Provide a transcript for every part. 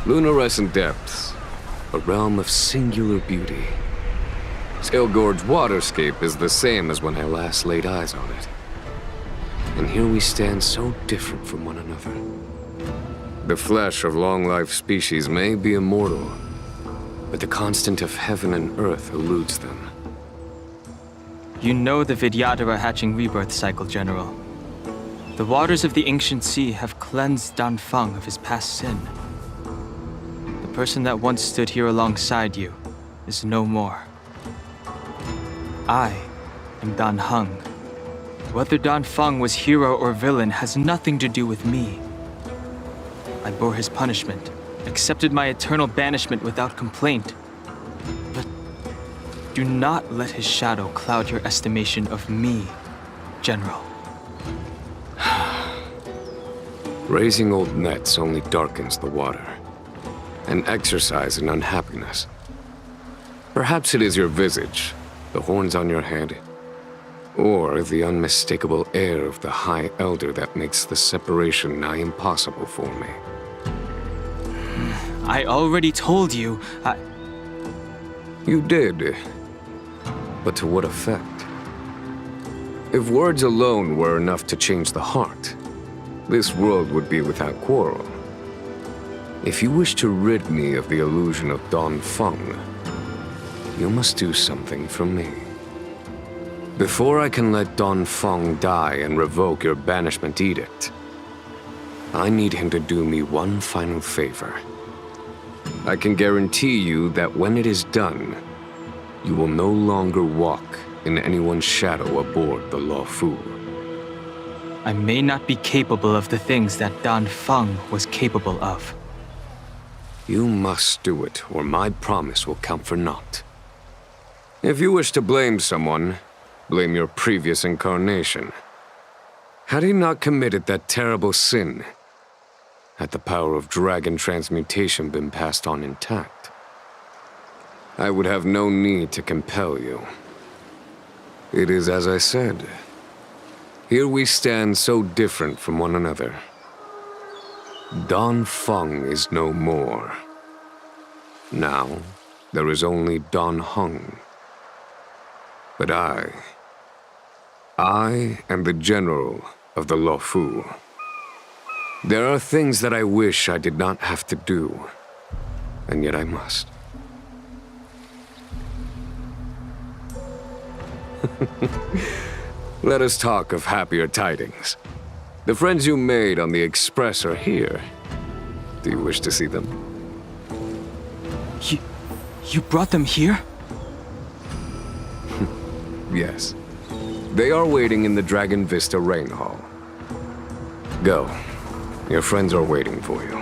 Lunarescent depths, a realm of singular beauty. Sailgorge's waterscape is the same as when I last laid eyes on it. And here we stand so different from one another. The flesh of long-lived species may be immortal, but the constant of heaven and earth eludes them. You know the Vidyadhara hatching rebirth cycle, General. The waters of the ancient sea have cleansed Danfeng of his past sin. The person that once stood here alongside you is no more. I am Dan Heng. Whether Danfeng was hero or villain has nothing to do with me. I bore his punishment, accepted my eternal banishment without complaint. But do not let his shadow cloud your estimation of me, General. Raising old nets only darkens the water, an exercise in unhappiness. Perhaps it is your visage, the horns on your head, or the unmistakable air of the High Elder that makes the separation nigh impossible for me. I already told you, You did, but to what effect? If words alone were enough to change the heart, this world would be without quarrel. If you wish to rid me of the illusion of Danfeng, you must do something for me. Before I can let Danfeng die and revoke your banishment edict, I need him to do me one final favor. I can guarantee you that when it is done, you will no longer walk in anyone's shadow aboard the Luofu. I may not be capable of the things that Danfeng was capable of. You must do it, or my promise will count for naught. If you wish to blame someone, blame your previous incarnation. Had he not committed that terrible sin, had the power of dragon transmutation been passed on intact, I would have no need to compel you. It is as I said. Here we stand so different from one another. Danfeng is no more. Now, there is only Dan Heng. But I am the general of the Luofu. There are things that I wish I did not have to do, and yet I must. Let us talk of happier tidings. The friends you made on the Express are here. Do you wish to see them? You brought them here? Yes. They are waiting in the Dragon Vista Rain Hall. Go. Your friends are waiting for you.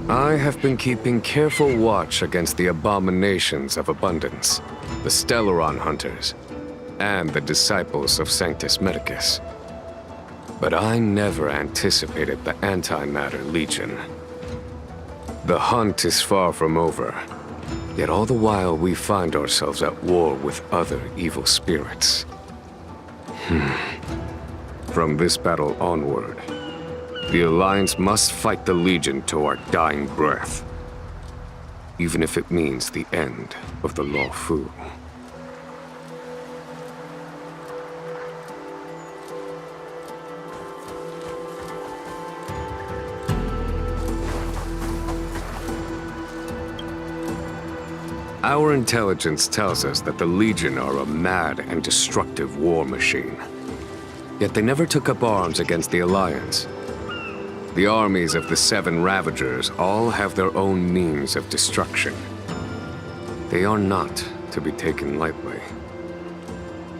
I have been keeping careful watch against the abominations of abundance, the Stellaron hunters, and the disciples of Sanctus Medicus. But I never anticipated the Antimatter Legion. The hunt is far from over, yet all the while we find ourselves at war with other evil spirits. From this battle onward, the Alliance must fight the Legion to our dying breath, even if it means the end of the Luofu. Our intelligence tells us that the Legion are a mad and destructive war machine. Yet they never took up arms against the Alliance. The armies of the Seven Ravagers all have their own means of destruction. They are not to be taken lightly.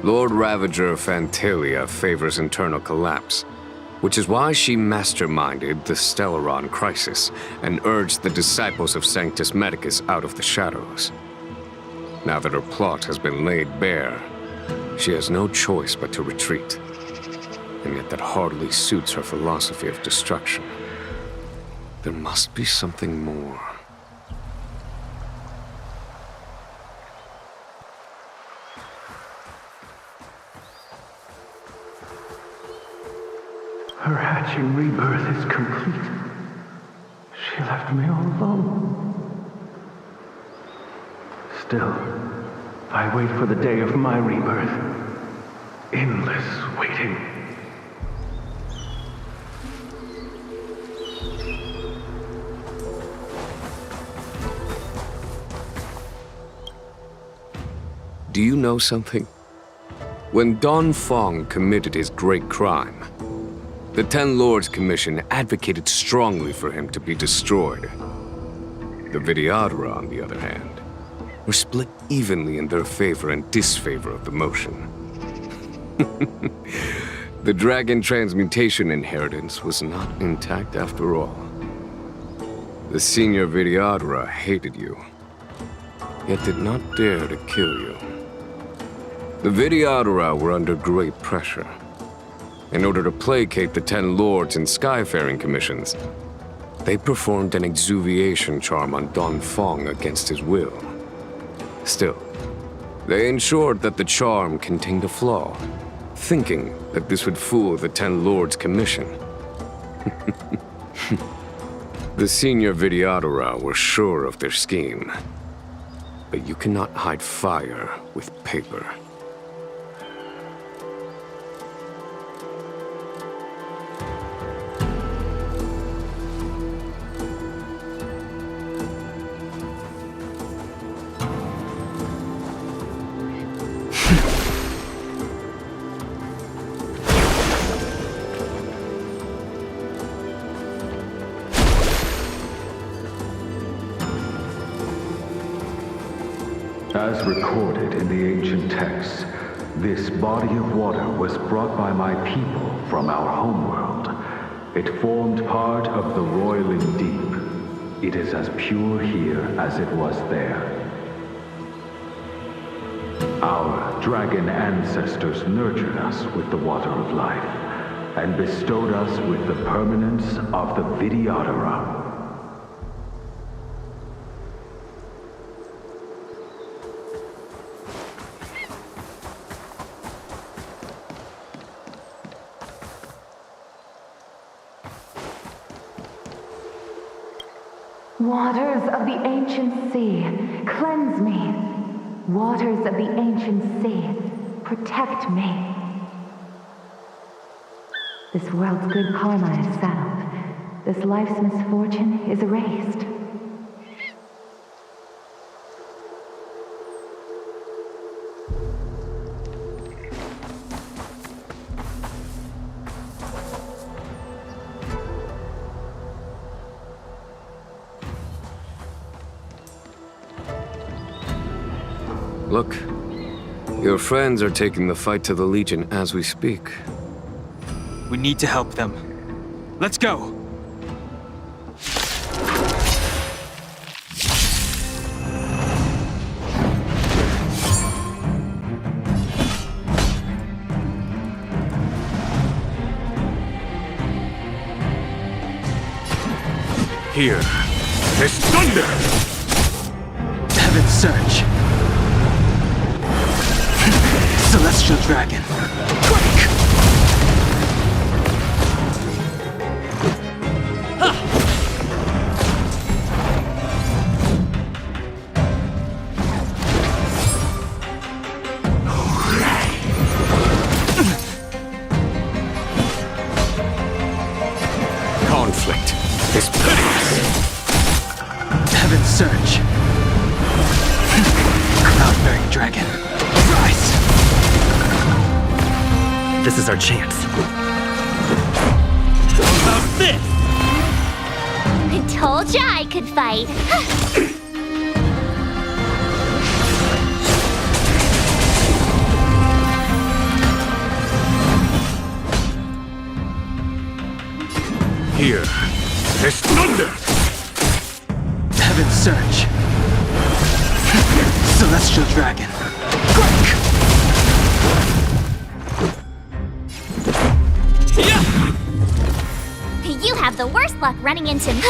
Lord Ravager Phantalia favors internal collapse, which is why she masterminded the Stellaron crisis and urged the disciples of Sanctus Medicus out of the shadows. Now that her plot has been laid bare, she has no choice but to retreat. And yet that hardly suits her philosophy of destruction. There must be something more. Her hatching rebirth is complete. She left me all alone. Still, I wait for the day of my rebirth. Endless waiting. Do you know something? When Don Fong committed his great crime, the Ten Lords Commission advocated strongly for him to be destroyed. The Vidyadhara, on the other hand, were split evenly in their favor and disfavor of the motion. The dragon transmutation inheritance was not intact after all. The senior Vidyadhara hated you, yet did not dare to kill you. The Vidyadhara were under great pressure. In order to placate the Ten Lords and Skyfaring Commissions, they performed an exuviation charm on Don Fong against his will. Still, they ensured that the charm contained a flaw, thinking that this would fool the Ten Lords Commission. The senior Vidyadhara were sure of their scheme. But you cannot hide fire with paper. As recorded in the ancient texts, this body of water was brought by my people from our homeworld. It formed part of the roiling deep. It is as pure here as it was there. Our dragon ancestors nurtured us with the water of life, and bestowed us with the permanence of the Vidyadhara. Waters of the ancient sea, cleanse me. Waters of the ancient sea, protect me. This world's good karma is settled. This life's misfortune is erased. Look, your friends are taking the fight to the Legion as we speak. We need to help them. Let's go! Here, there's thunder! Heaven's Surge. Celestial Dragon. Quake! Conflict is pitiless! Heaven's Surge. Cloud-bearing Dragon. Rise! This is our chance. How about this? I told ya I could fight. Here, there's thunder! Heaven's Surge. Celestial Dragon. You have the worst luck running into me.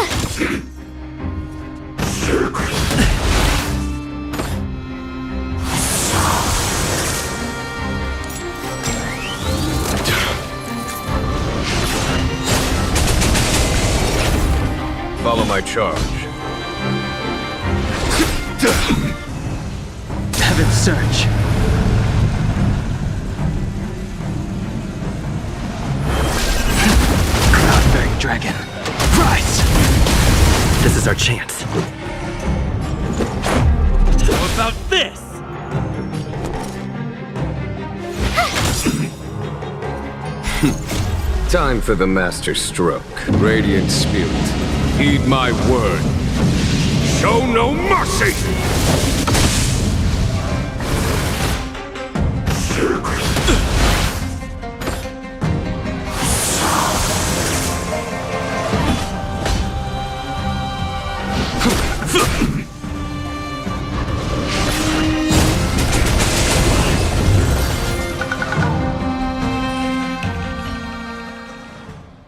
Follow my charge. Heaven's Surge. Cloud-bearing Dragon. Rise! This is our chance. How about this? Time for the master stroke. Radiant Spirit, heed my word. Show no mercy!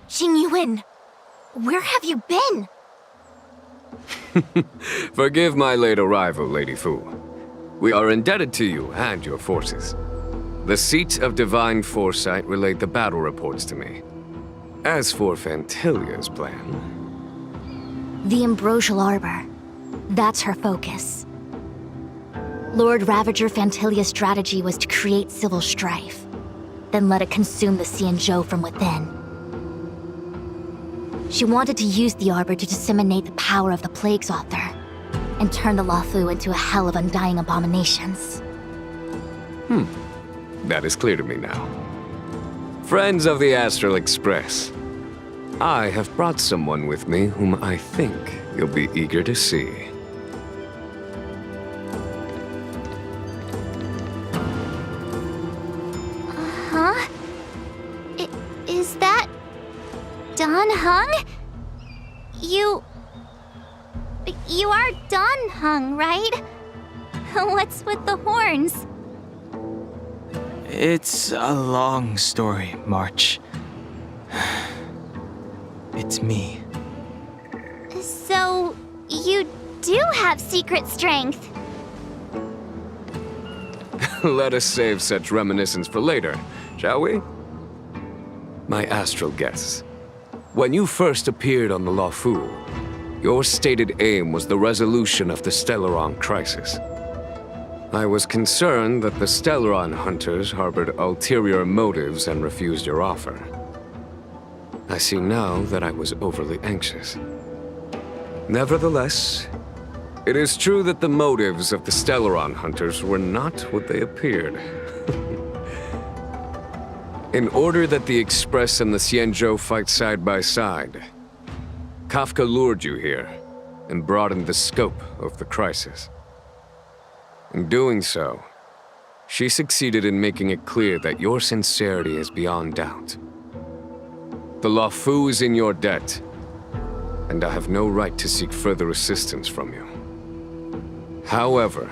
Jingyuan, where have you been? Forgive my late arrival, Lady Fu. We are indebted to you and your forces. The Seat of Divine Foresight relayed the battle reports to me. As for Fantilia's plan... The Ambrosial Arbor. That's her focus. Lord Ravager Fantilia's strategy was to create civil strife, then let it consume the Xianzhou from within. She wanted to use the Arbor to disseminate the power of the Plague's author, and turn the Luofu into a hell of undying abominations. That is clear to me now. Friends of the Astral Express, I have brought someone with me whom I think you'll be eager to see. Huh? Is that... Don Hung? You are Don Hung, right? What's with the horns? It's a long story, March. It's me. So, you do have secret strength. Let us save such reminiscence for later, shall we? My astral guests, when you first appeared on the Luofu, your stated aim was the resolution of the Stellaron crisis. I was concerned that the Stellaron hunters harbored ulterior motives and refused your offer. I see now that I was overly anxious. Nevertheless, it is true that the motives of the Stellaron hunters were not what they appeared. In order that the Express and the Xianzhou fight side by side, Kafka lured you here and broadened the scope of the crisis. In doing so, she succeeded in making it clear that your sincerity is beyond doubt. The Luofu is in your debt, and I have no right to seek further assistance from you. However,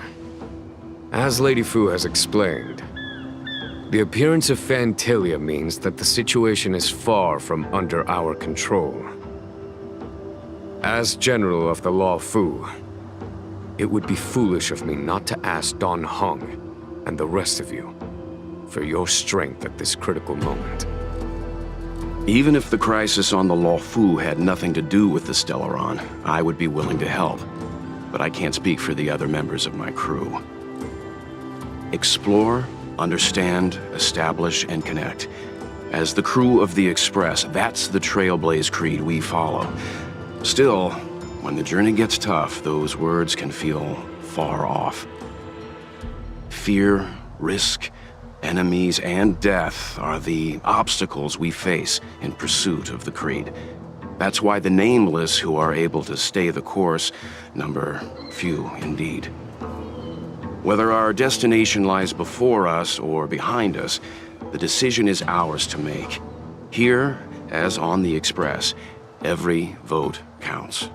as Lady Fu has explained, the appearance of Fantilia means that the situation is far from under our control. As General of the Luofu, it would be foolish of me not to ask Don Hung and the rest of you for your strength at this critical moment. Even if the crisis on the Luofu had nothing to do with the Stellaron, I would be willing to help. But I can't speak for the other members of my crew. Explore, understand, establish, and connect. As the crew of the Express, that's the Trailblaze creed we follow. Still, when the journey gets tough, those words can feel far off. Fear, risk, Enemies and death are the obstacles we face in pursuit of the Creed. That's why the nameless who are able to stay the course number few indeed. Whether our destination lies before us or behind us, the decision is ours to make. Here, as on the Express, every vote counts.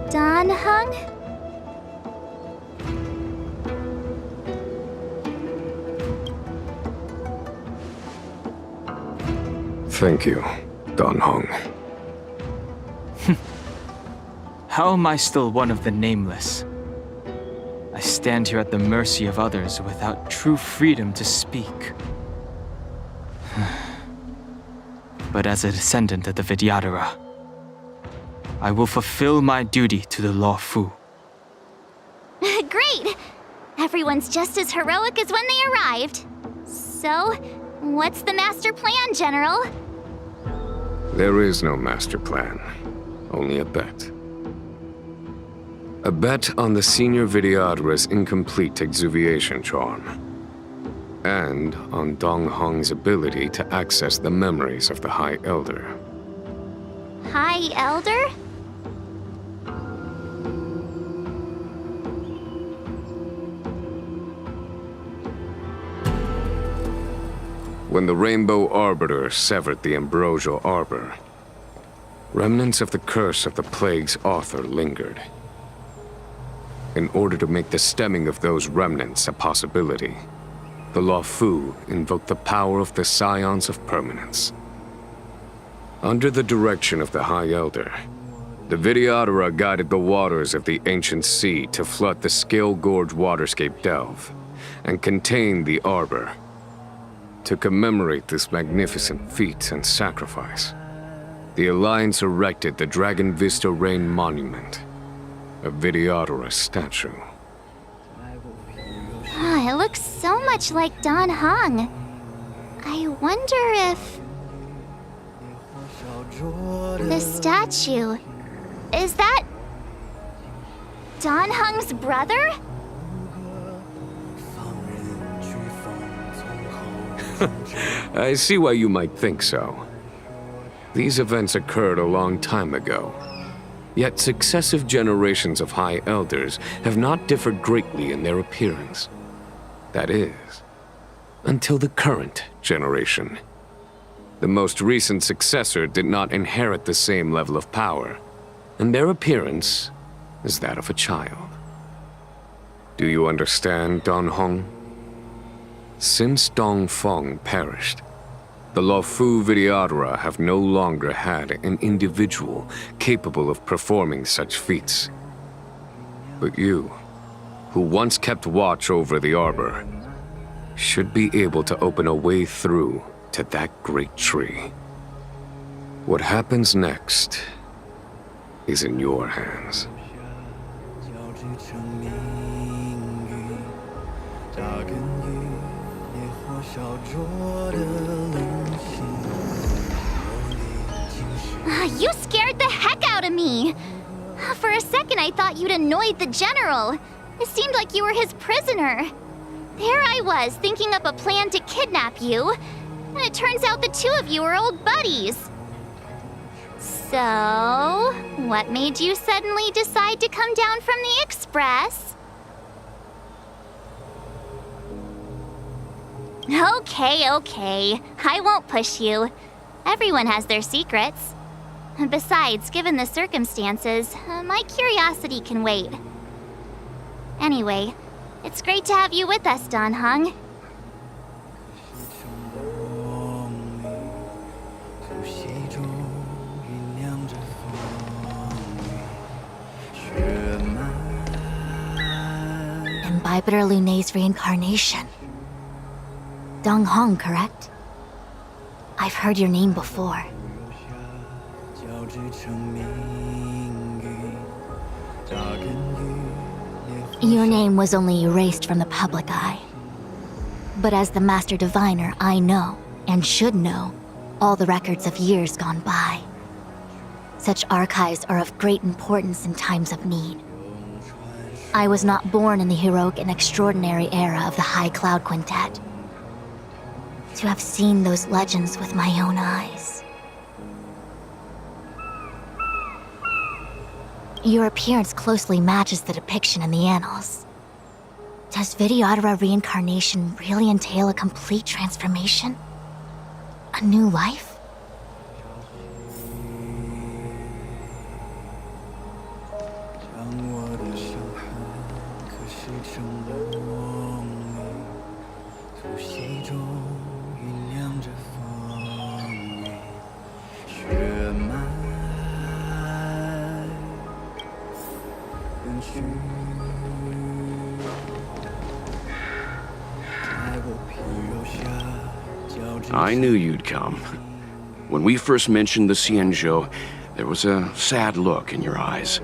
Dan Heng? Thank you, Dan Heng. How am I still one of the nameless? I stand here at the mercy of others without true freedom to speak. But as a descendant of the Vidyadhara, I will fulfill my duty to the Law Fu. Great! Everyone's just as heroic as when they arrived. So, what's the master plan, General? There is no master plan, only a bet. A bet on the senior Vidyadhara's incomplete exuviation charm. And on Dong Hong's ability to access the memories of the High Elder. High Elder? When the Rainbow Arbiter severed the Ambrosial Arbor, remnants of the curse of the plague's author lingered. In order to make the stemming of those remnants a possibility, the Law Fu invoked the power of the Scions of Permanence. Under the direction of the High Elder, the Vidyadhara guided the waters of the ancient sea to flood the Scale Gorge waterscape delve and contain the Arbor. To commemorate this magnificent feat and sacrifice, the Alliance erected the Dragon Vista Rain Monument, a Vidyadhara statue. It looks so much like Dan Heng. I wonder if... the statue... is that... Dan Heng's brother? I see why you might think so. These events occurred a long time ago. Yet successive generations of High Elders have not differed greatly in their appearance. That is, until the current generation. The most recent successor did not inherit the same level of power, and their appearance is that of a child. Do you understand, Dan Heng? Since Dong Feng perished, the Law Fu Vidyadhara have no longer had an individual capable of performing such feats. But you, who once kept watch over the Arbor, should be able to open a way through to that great tree. What happens next is in your hands. You scared the heck out of me! For a second I thought you'd annoyed the General. It seemed like you were his prisoner. There I was, thinking up a plan to kidnap you, and it turns out the two of you are old buddies. So, what made you suddenly decide to come down from the Express? Okay. I won't push you. Everyone has their secrets. Besides, given the circumstances, my curiosity can wait. Anyway, it's great to have you with us, Dan Heng. Imbibitor Lunay's reincarnation. Dong Heng, correct? I've heard your name before. Your name was only erased from the public eye. But as the Master Diviner, I know, and should know, all the records of years gone by. Such archives are of great importance in times of need. I was not born in the heroic and extraordinary era of the High Cloud Quintet. To have seen those legends with my own eyes. Your appearance closely matches the depiction in the annals. Does Videodora reincarnation really entail a complete transformation? A new life? I knew you'd come. When we first mentioned the Xianzhou, there was a sad look in your eyes.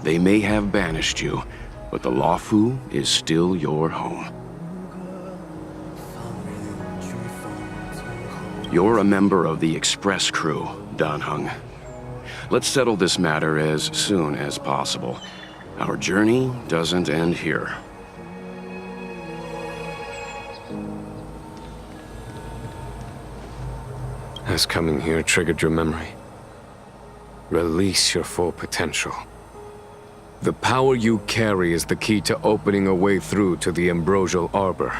They may have banished you, but the Luofu is still your home. You're a member of the Express crew, Dan Heng. Let's settle this matter as soon as possible. Our journey doesn't end here. Has coming here triggered your memory? Release your full potential. The power you carry is the key to opening a way through to the Ambrosial Arbor.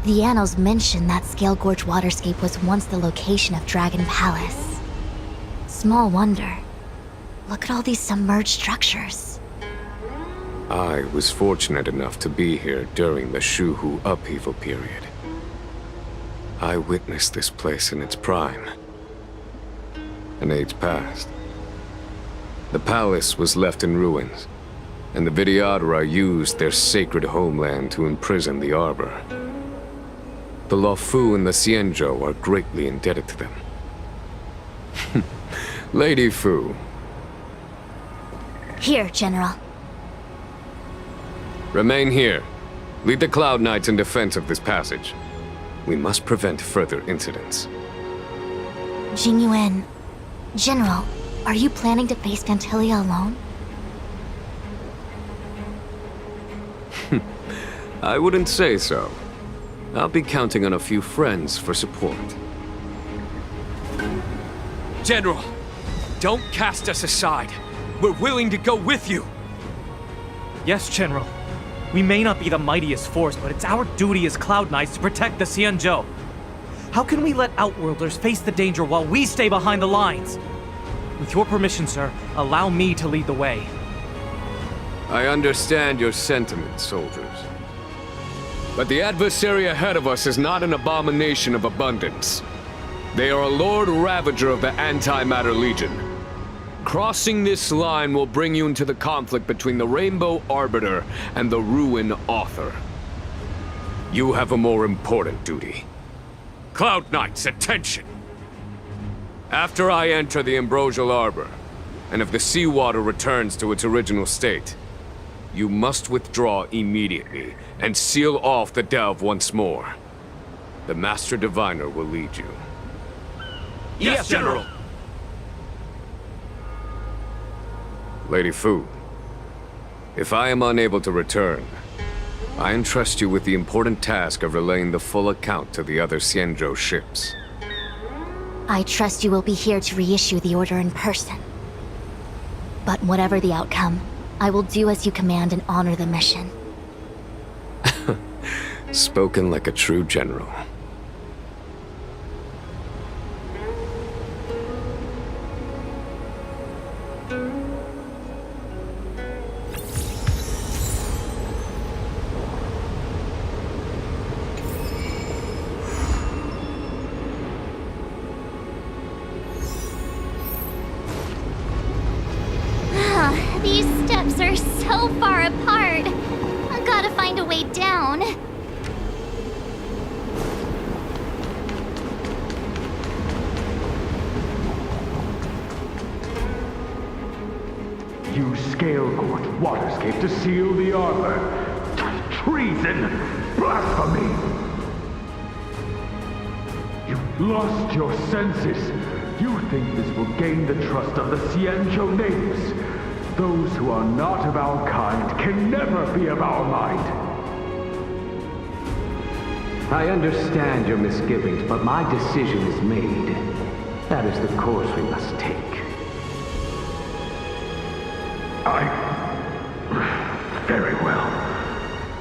The annals mention that Scale Gorge waterscape was once the location of Dragon Palace. Small wonder. Look at all these submerged structures. I was fortunate enough to be here during the Shuhu upheaval period. I witnessed this place in its prime. An age passed. The palace was left in ruins, and the Videodora used their sacred homeland to imprison the Arbor. The Luofu and the Xianzhou are greatly indebted to them. Lady Fu. Here, General. Remain here. Lead the Cloud Knights in defense of this passage. We must prevent further incidents. Jingyuan, General, are you planning to face Phantilia alone? I wouldn't say so. I'll be counting on a few friends for support. General, don't cast us aside. We're willing to go with you. Yes, General. We may not be the mightiest force, but it's our duty as Cloud Knights to protect the Xianzhou. How can we let Outworlders face the danger while we stay behind the lines? With your permission, sir, allow me to lead the way. I understand your sentiments, soldiers. But the adversary ahead of us is not an abomination of abundance. They are a Lord Ravager of the Antimatter Legion. Crossing this line will bring you into the conflict between the Rainbow Arbiter and the Ruin Author. You have a more important duty. Cloud Knights, attention! After I enter the Ambrosial Arbor, and if the seawater returns to its original state, you must withdraw immediately and seal off the delve once more. The Master Diviner will lead you. Yes, General! Lady Fu, if I am unable to return, I entrust you with the important task of relaying the full account to the other Xianzhou ships. I trust you will be here to reissue the order in person. But whatever the outcome, I will do as you command and honor the mission. Spoken like a true general. These steps are so far apart. I've gotta find a way down. You scale-gorge waterscape to seal the arbor. Treason! Blasphemy! You've lost your senses. You think this will gain the trust of the Xianzhou natives. Those who are not of our kind can never be of our mind. I understand your misgivings, but my decision is made. That is the course we must take. Very well.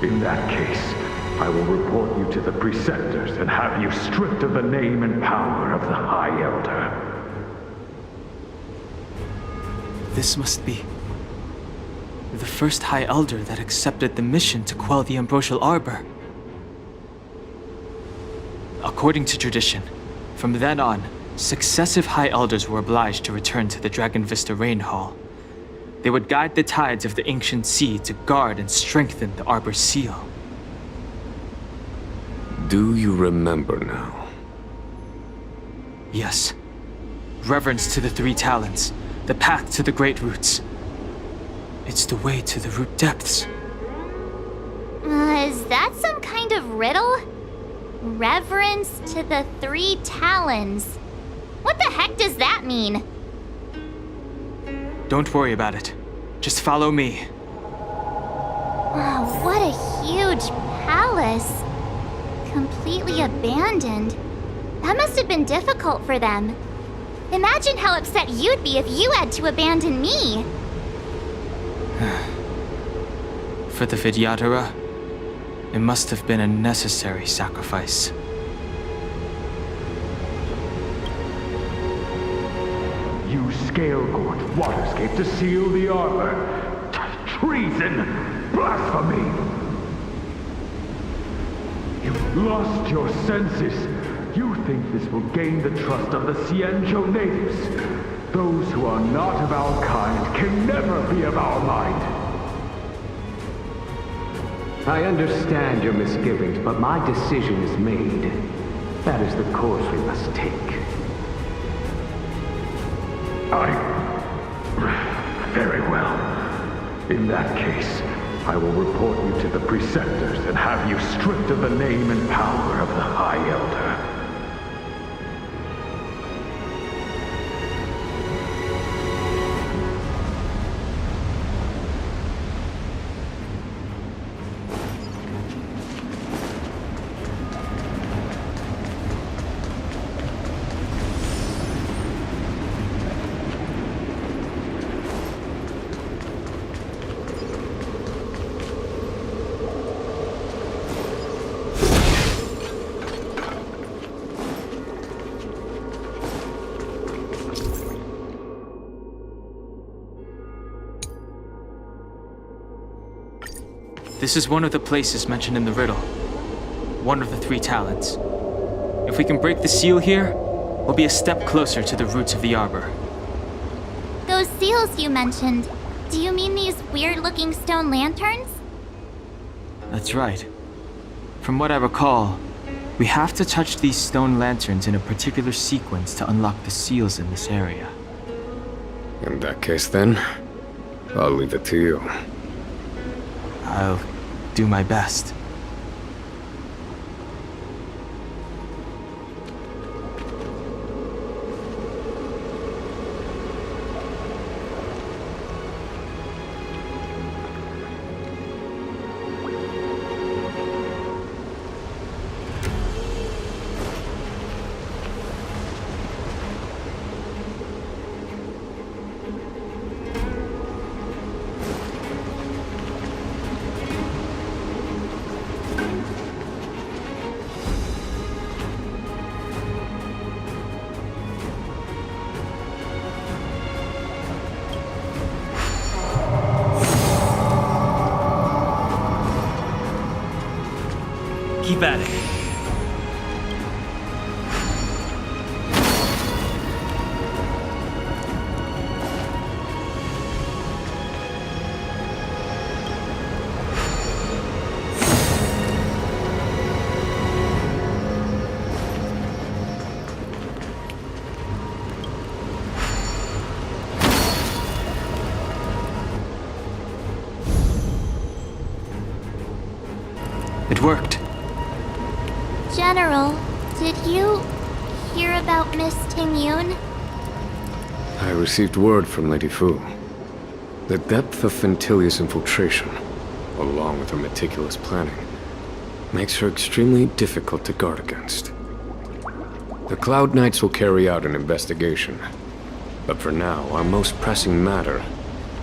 In that case, I will report you to the Preceptors and have you stripped of the name and power of the High Elder. This must be the first High Elder that accepted the mission to quell the Ambrosial Arbor. According to tradition, from then on, successive High Elders were obliged to return to the Dragon Vista Rain Hall. They would guide the tides of the ancient sea to guard and strengthen the Arbor's seal. Do you remember now? Yes. Reverence to the Three Talons, the path to the Great Roots. It's the way to the root depths. Is that some kind of riddle? Reverence to the Three Talons. What the heck does that mean? Don't worry about it. Just follow me. Oh, what a huge palace. Completely abandoned. That must have been difficult for them. Imagine how upset you'd be if you had to abandon me. For the Vidyadhara, it must have been a necessary sacrifice. You scale-gorge waterscape to seal the arbor. Treason! Blasphemy! You've lost your senses. You think this will gain the trust of the Xianzhou natives. Those who are not of our kind can never be of our mind. I understand your misgivings, but my decision is made. That is the course we must take. Very well. In that case, I will report you to the Preceptors and have you stripped of the name and power of the High Elder. This is one of the places mentioned in the riddle. One of the Three Talons. If we can break the seal here, we'll be a step closer to the roots of the arbor. Those seals you mentioned, do you mean these weird-looking stone lanterns? That's right. From what I recall, we have to touch these stone lanterns in a particular sequence to unlock the seals in this area. In that case, then, I'll leave it to you. I'll do my best. Keep at it. It worked. General, did you hear about Miss Tingyun? I received word from Lady Fu. The depth of Fentilia's infiltration, along with her meticulous planning, makes her extremely difficult to guard against. The Cloud Knights will carry out an investigation, but for now, our most pressing matter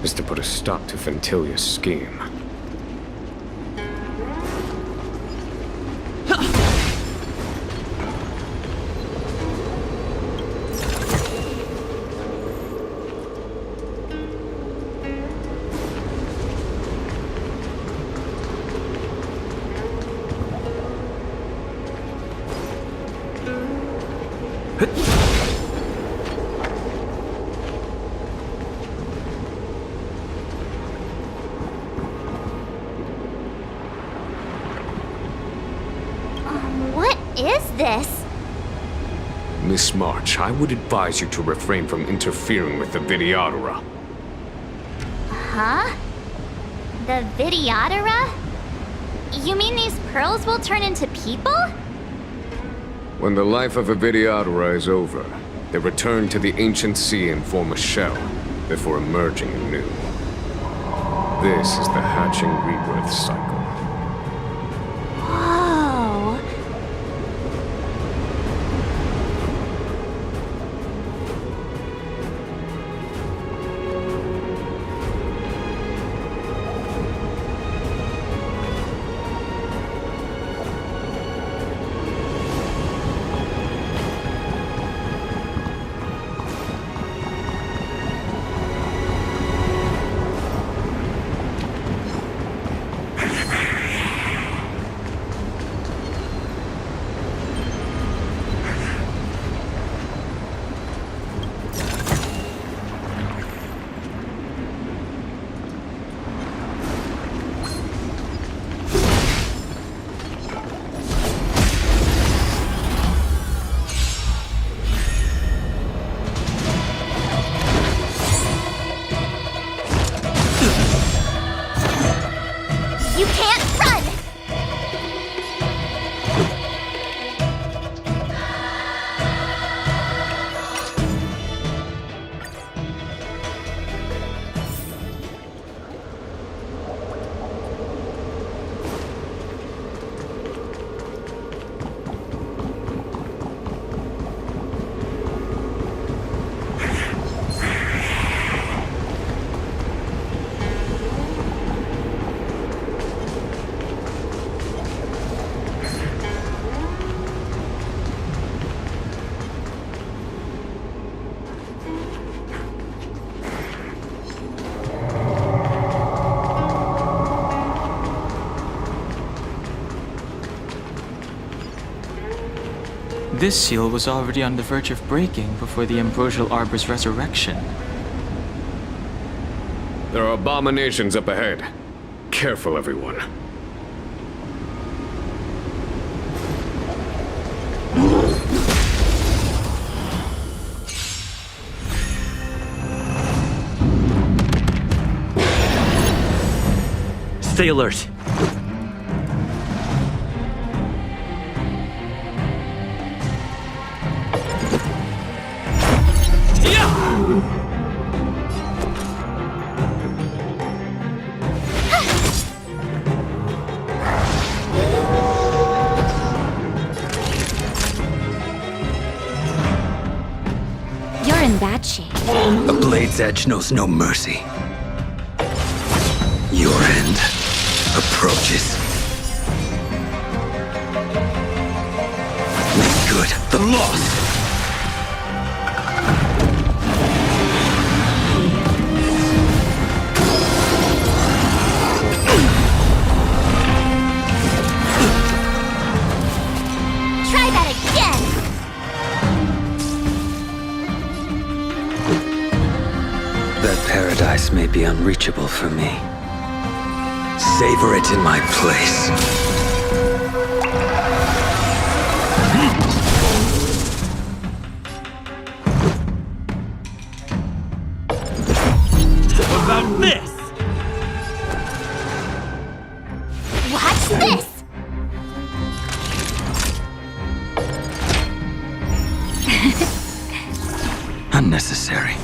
is to put a stop to Fentilia's scheme. What is this? Miss March, I would advise you to refrain from interfering with the Videodora. Huh? The Videodora? You mean these pearls will turn into people? When the life of a Videodora is over, they return to the ancient sea and form a shell before emerging anew. This is the hatching rebirth cycle. Whoa. You can't run! This seal was already on the verge of breaking before the Ambrosial Arbor's resurrection. There are abominations up ahead. Careful, everyone. Stay alert. You're in bad shape. A blade's edge knows no mercy. Your end approaches. Make good the loss! Try that again! That paradise may be unreachable for me. Savor it in my place. What about this? Watch this! Unnecessary.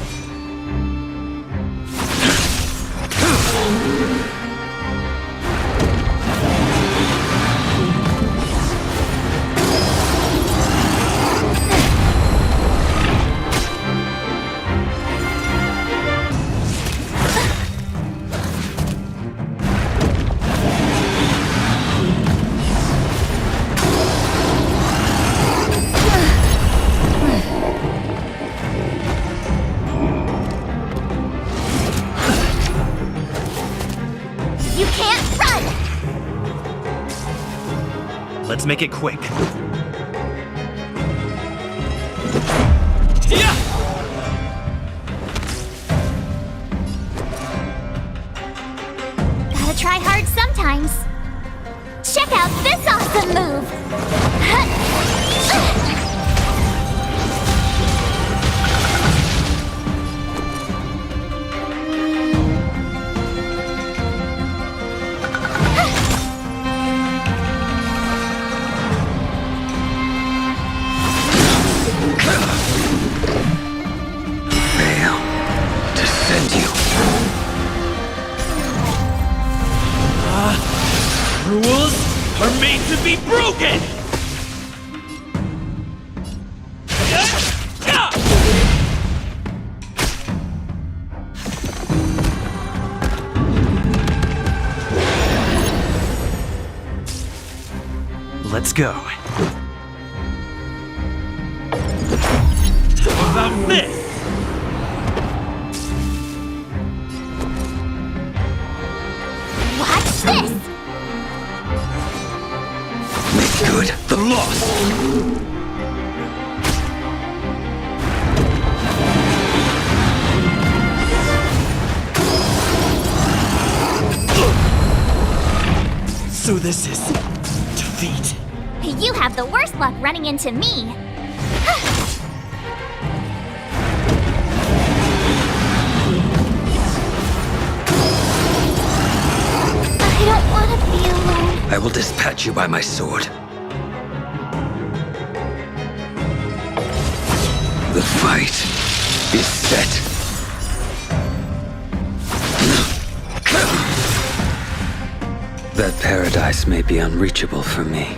You can't run! Let's make it quick. Yeah! Gotta try hard sometimes. Check out this awesome move! Fail to send you. Rules are made to be broken! Let's go. What about this? Watch this! Make good the loss. So this is defeat. You have the worst luck running into me. I don't want to be alone. I will dispatch you by my sword. The fight is set. That paradise may be unreachable for me.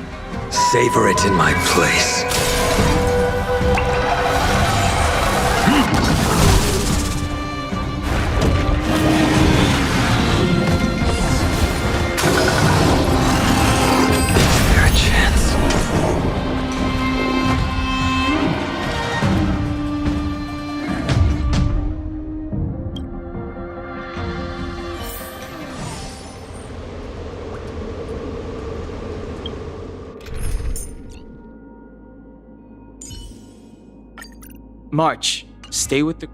Savor it in my place. Is there a chance? March, stay with the...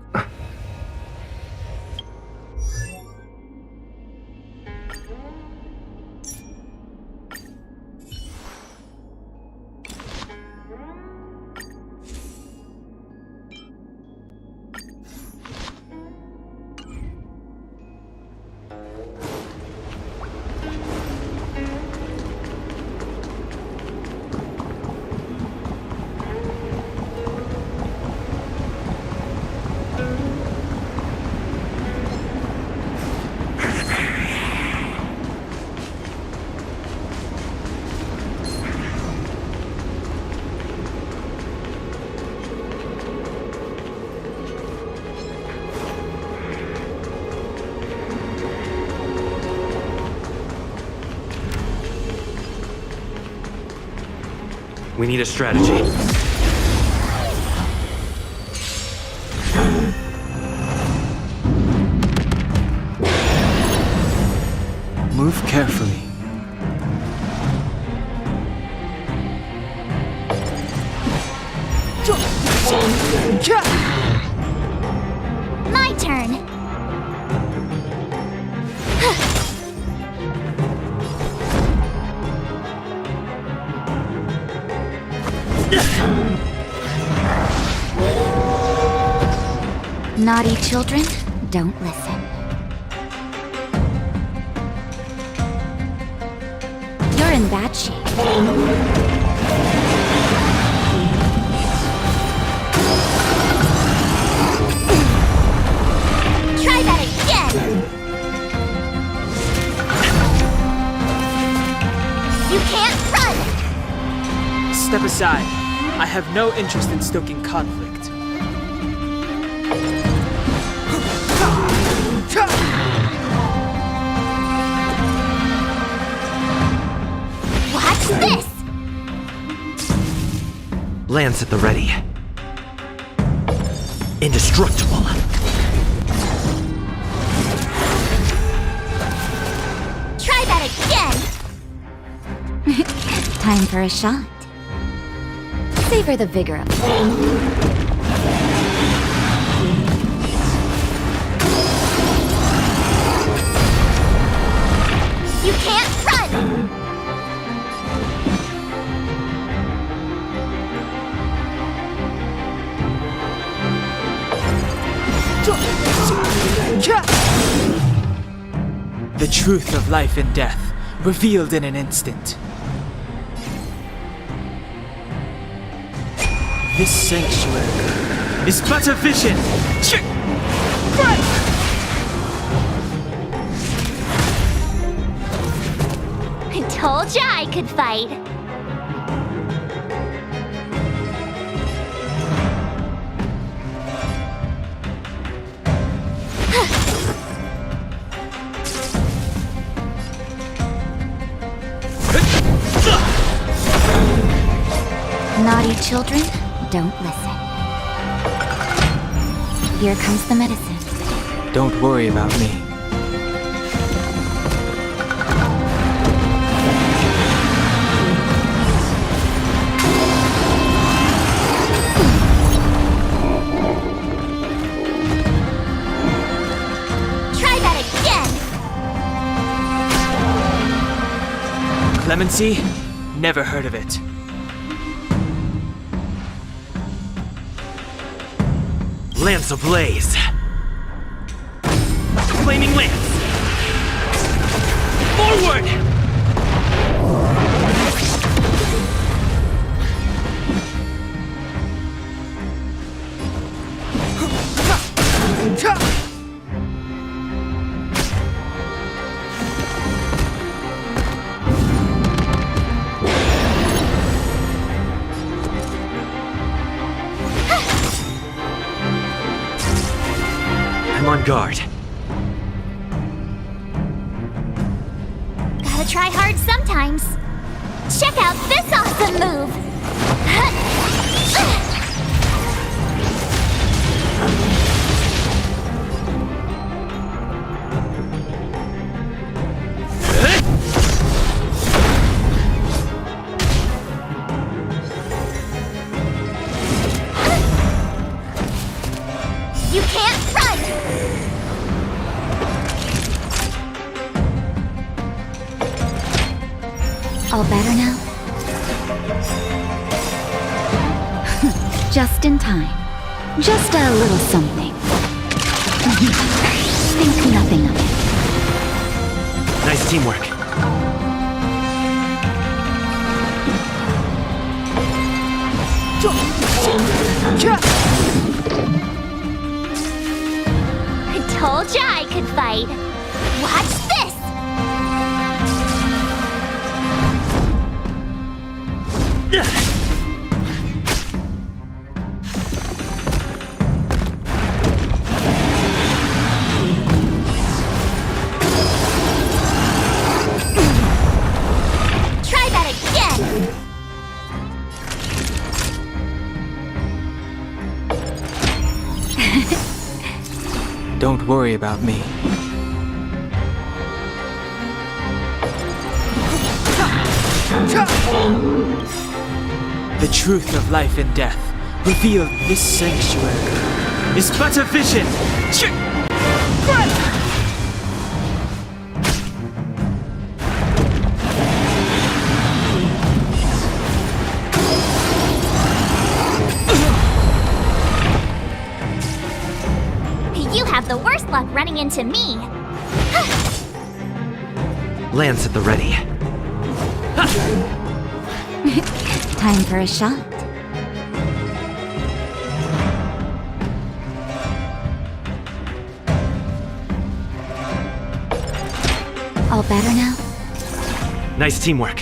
We need a strategy. Move carefully. My turn. Naughty children, don't listen. You're in bad shape. Try that again. You can't run. Step aside. I have no interest in stoking conflict. Watch this. Lance at the ready. Indestructible. Try that again. Time for a shot. Savor the vigor of it. You can't run. The truth of life and death, revealed in an instant. This sanctuary is but a vision. I told ya I could fight. Naughty children, don't listen. Here comes the medicine. Don't worry about me. Try that again. Clemency? Never heard of it. Lance ablaze. Flaming lance. Forward! I'm on guard. Gotta try hard sometimes. Check out this awesome move. You can't run! All better now? Just in time. Just a little something. Think nothing of it. Nice teamwork. I told ya I could fight. Watch this! Try that again! Don't worry about me. The truth of life and death, revealed this sanctuary, is but a vision. You have the worst luck running into me. Lance at the ready. Time for a shot. All better now? Nice teamwork.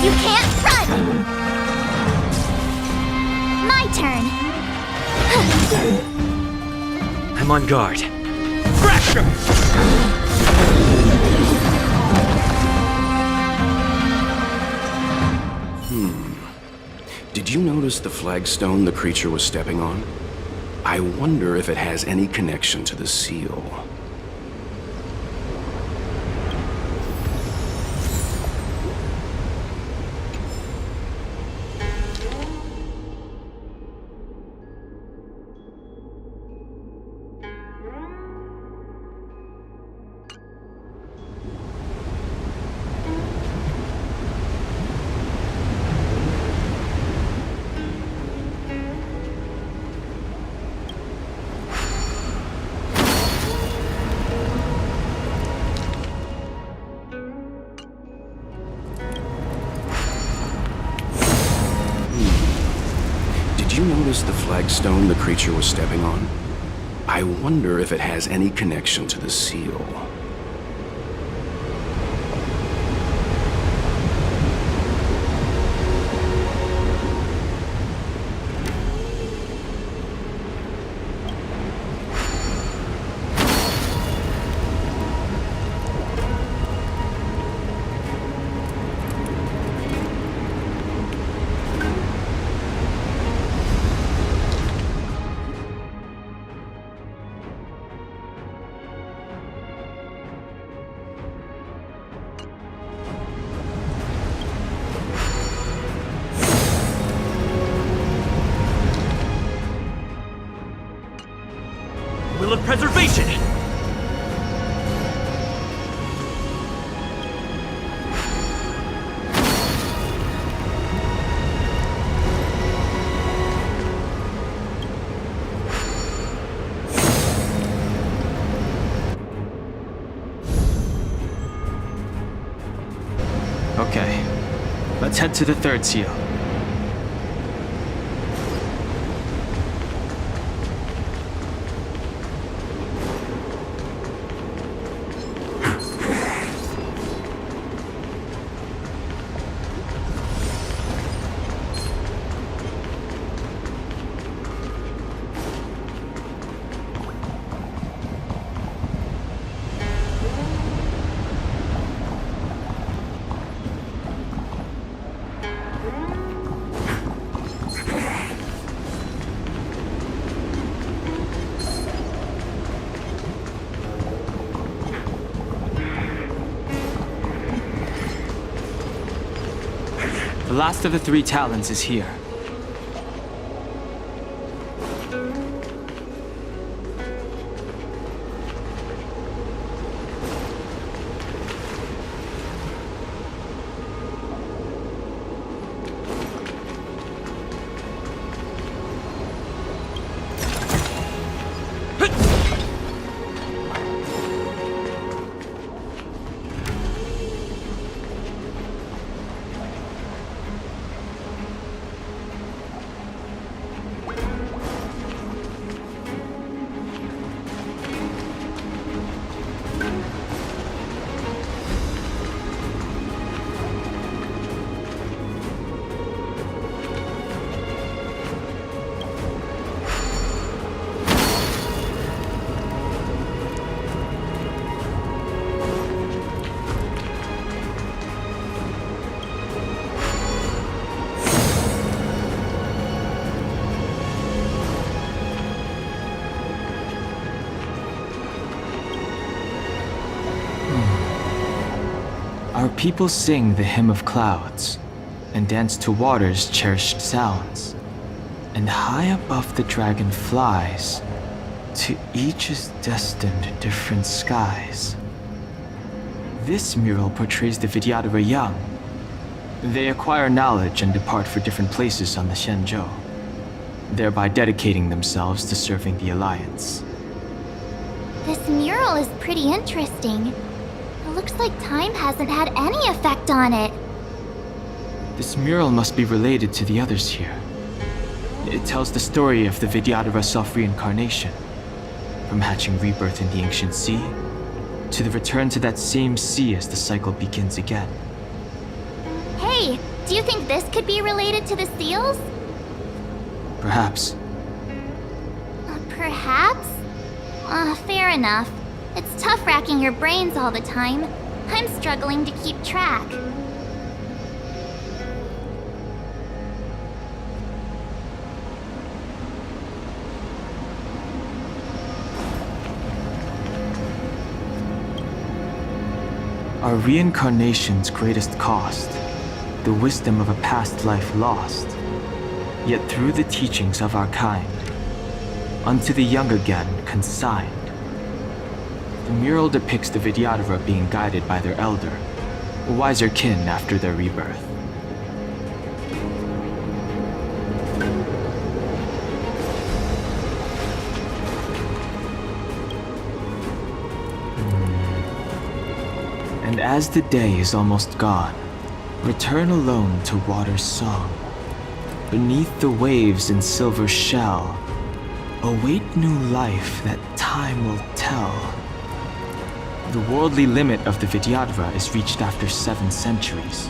You can't run! My turn. I'm on guard. Fracture! Did you notice the flagstone the creature was stepping on? I wonder if it has any connection to the seal. Did you notice the flagstone the creature was stepping on? I wonder if it has any connection to the seal. Will of preservation! Okay, let's head to the third seal. The last of the three talons is here. Our people sing the hymn of clouds and dance to water's cherished sounds. And high above the dragon flies, to each is destined different skies. This mural portrays the Vidyadhara young. They acquire knowledge and depart for different places on the Xianzhou, thereby dedicating themselves to serving the Alliance. This mural is pretty interesting. It looks like time hasn't had any effect on it. This mural must be related to the others here. It tells the story of the Vidyadhara self-reincarnation, from hatching rebirth in the ancient sea, to the return to that same sea as the cycle begins again. Hey, do you think this could be related to the seals? Perhaps. Perhaps? Fair enough. It's tough racking your brains all the time. I'm struggling to keep track. Our reincarnation's greatest cost, the wisdom of a past life lost, yet through the teachings of our kind, unto the young again consigned. The mural depicts the Vidyadhara being guided by their elder, wiser kin after their rebirth. And as the day is almost gone, return alone to water's song. Beneath the waves in silver shell, await new life that time will tell. The worldly limit of the Vidyadhara is reached after 7 centuries.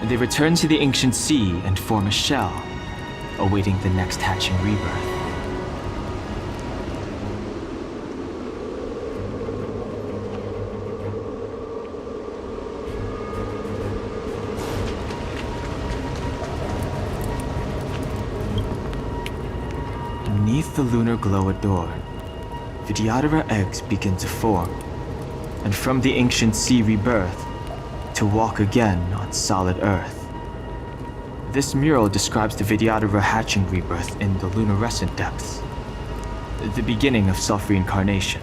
They return to the ancient sea and form a shell, awaiting the next hatching rebirth. Beneath the lunar glow adorned, Vidyadhara eggs begin to form, and from the ancient sea rebirth, to walk again on solid earth. This mural describes the Vidyadhara hatching rebirth in the lunarescent depths, the beginning of self-reincarnation.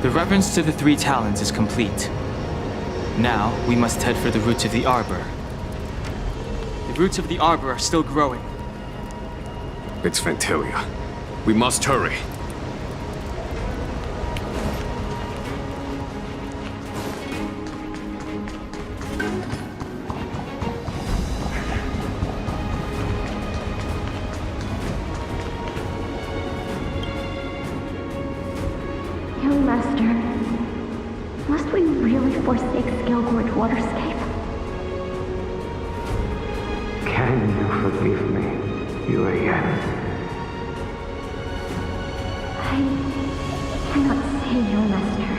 The reverence to the 3 talons is complete. Now, we must head for the roots of the arbor. The roots of the arbor are still growing. It's Fantilia. We must hurry. Young Master, must we really forsake Scale-Gorge Waterscape? Can you forgive me, Yuan? I cannot say, Young Master.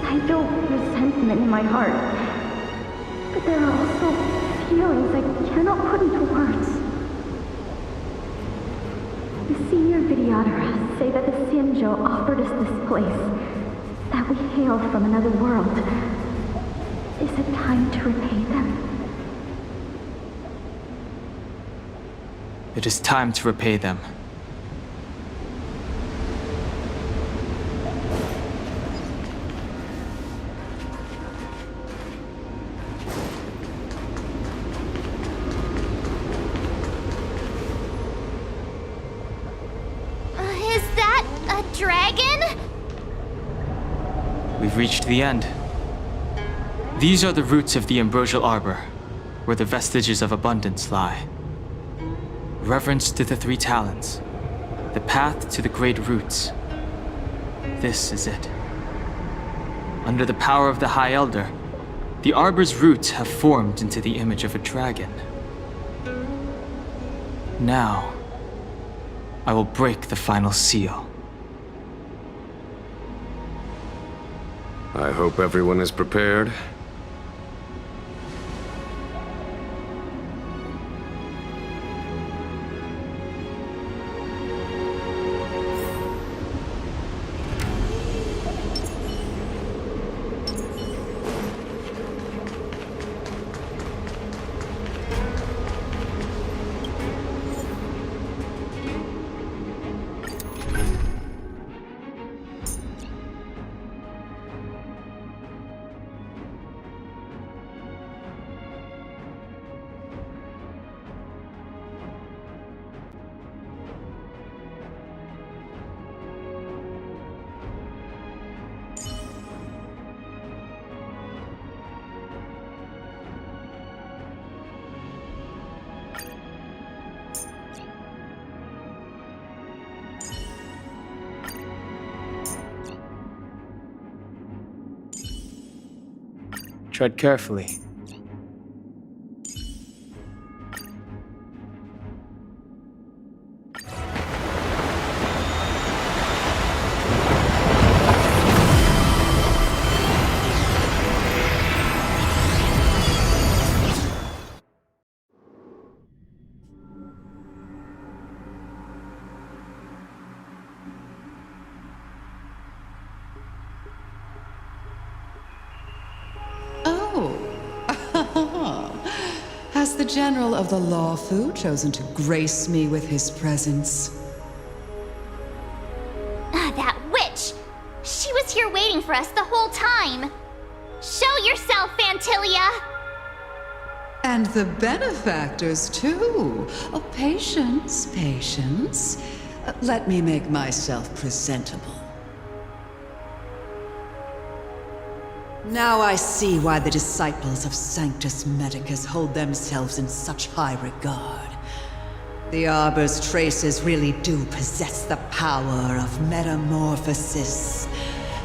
I don't resentment in my heart. But there are also feelings I cannot put into words. The senior Vidyadhara say that the Xianzhou offered us this place, that we hail from another world. Is it time to repay them? It is time to repay them. Is that a dragon? We've reached the end. These are the roots of the ambrosial arbor. where the vestiges of abundance lie. Reverence to the three talons, the path to the great roots. This is it. Under the power of the High Elder, the Arbor's roots have formed into the image of a dragon. Now, I will break the final seal. I hope everyone is prepared. Tread carefully. Has the General of the Lawfu chosen to grace me with his presence? That witch! She was here waiting for us the whole time! Show yourself, Fantilia! And the benefactors, too. Oh, patience, patience. Let me make myself presentable. Now I see why the disciples of Sanctus Medicus hold themselves in such high regard. The Arbor's traces really do possess the power of metamorphosis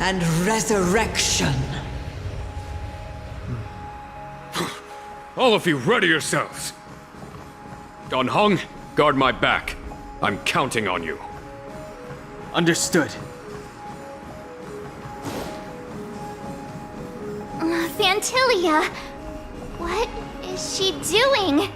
and resurrection. All of you, ready yourselves! Don Hong, guard my back. I'm counting on you. Understood. Fantilia! What is she doing?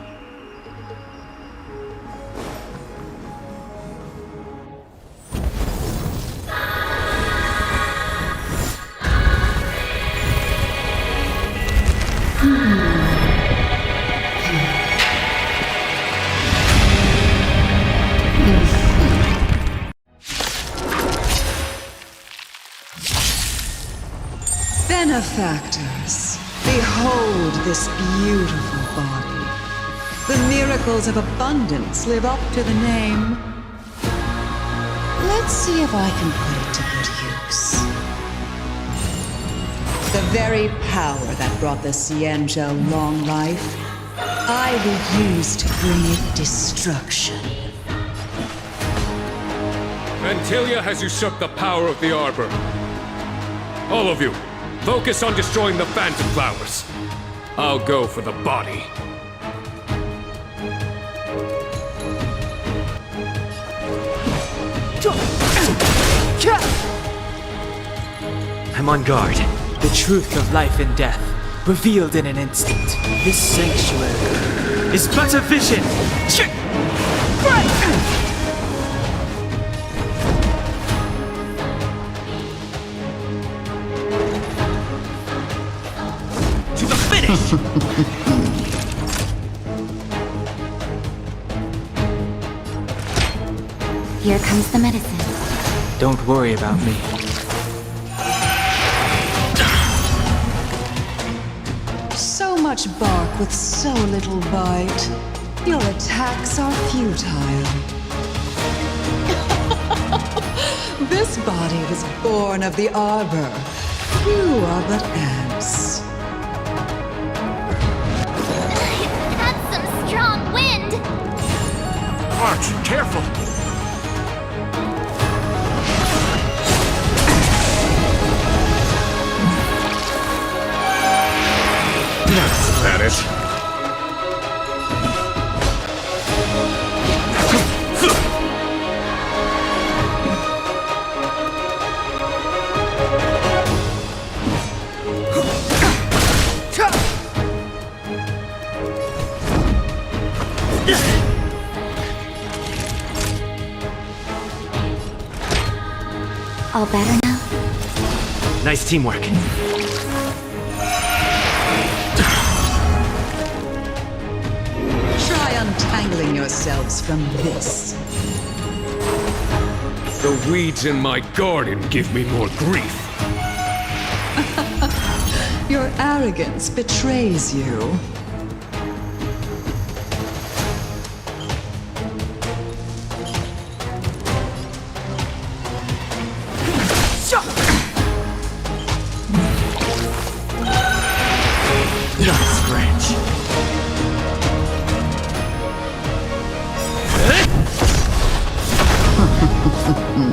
Benefactors, behold this beautiful body. The miracles of abundance live up to the name. Let's see if I can put it to good use. The very power that brought the Xianzhou long life, I will use to bring it destruction. Fantilia has usurped the power of the Arbor. All of you, focus on destroying the Phantom Flowers. I'll go for the body. I'm on guard. The truth of life and death, revealed in an instant. This sanctuary is but a vision. To the finish! Here comes the medicine. Don't worry about me. So much bark with so little bite. Your attacks are futile. This body was born of the Arbor. You are but ants. March, careful! Is that it? All better now? Nice teamwork. Try untangling yourselves from this. The weeds in my garden give me more grief. Your arrogance betrays you.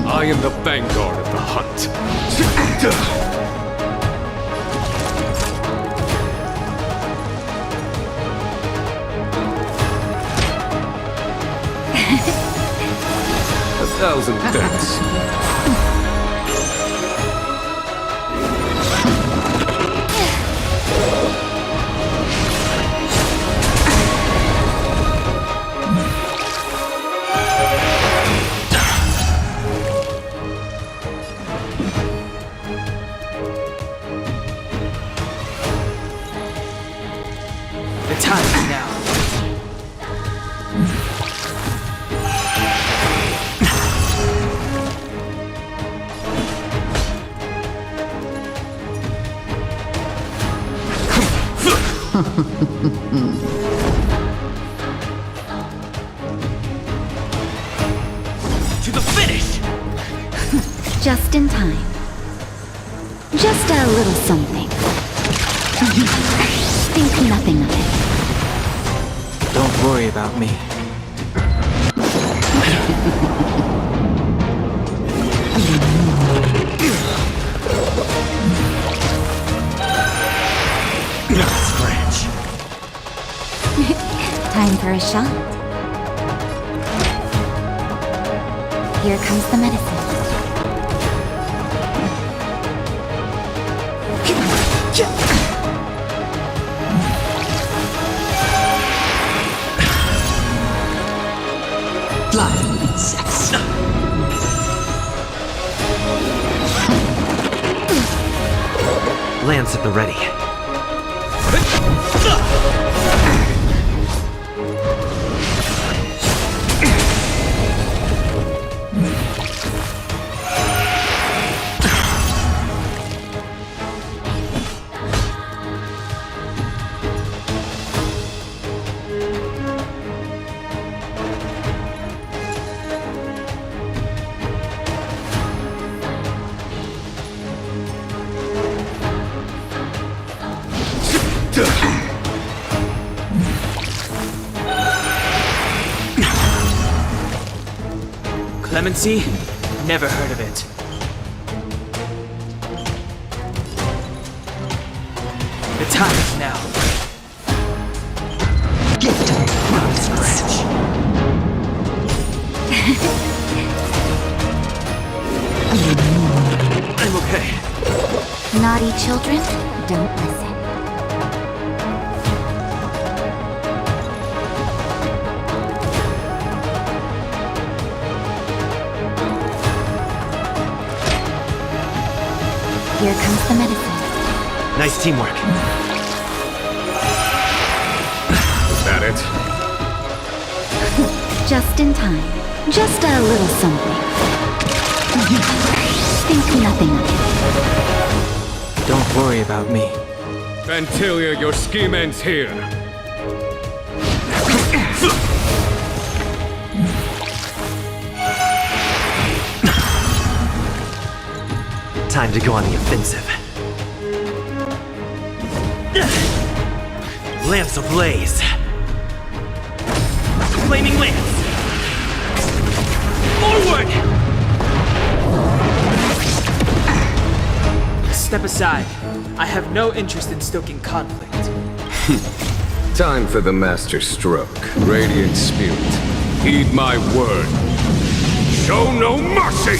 I am the vanguard of the hunt. A thousand thanks. The time is now. To the finish! Just in time. Just a little something. Think nothing of it. Don't worry about me. Time for a shot. Here comes the medicine. Blind insects. Lance at the ready. Clemency? Never heard of it. The time is now. Gift of promise. I'm okay. Naughty children, don't listen. Here comes the medicine. Nice teamwork. Is that it? Just in time. Just a little something. Think nothing of it. Don't worry about me. Fantilia, your scheme ends here. Time to go on the offensive. Lance ablaze. Flaming lance. Forward! Step aside. I have no interest in stoking conflict. Time for the master stroke. Radiant Spirit, heed my word. Show no mercy!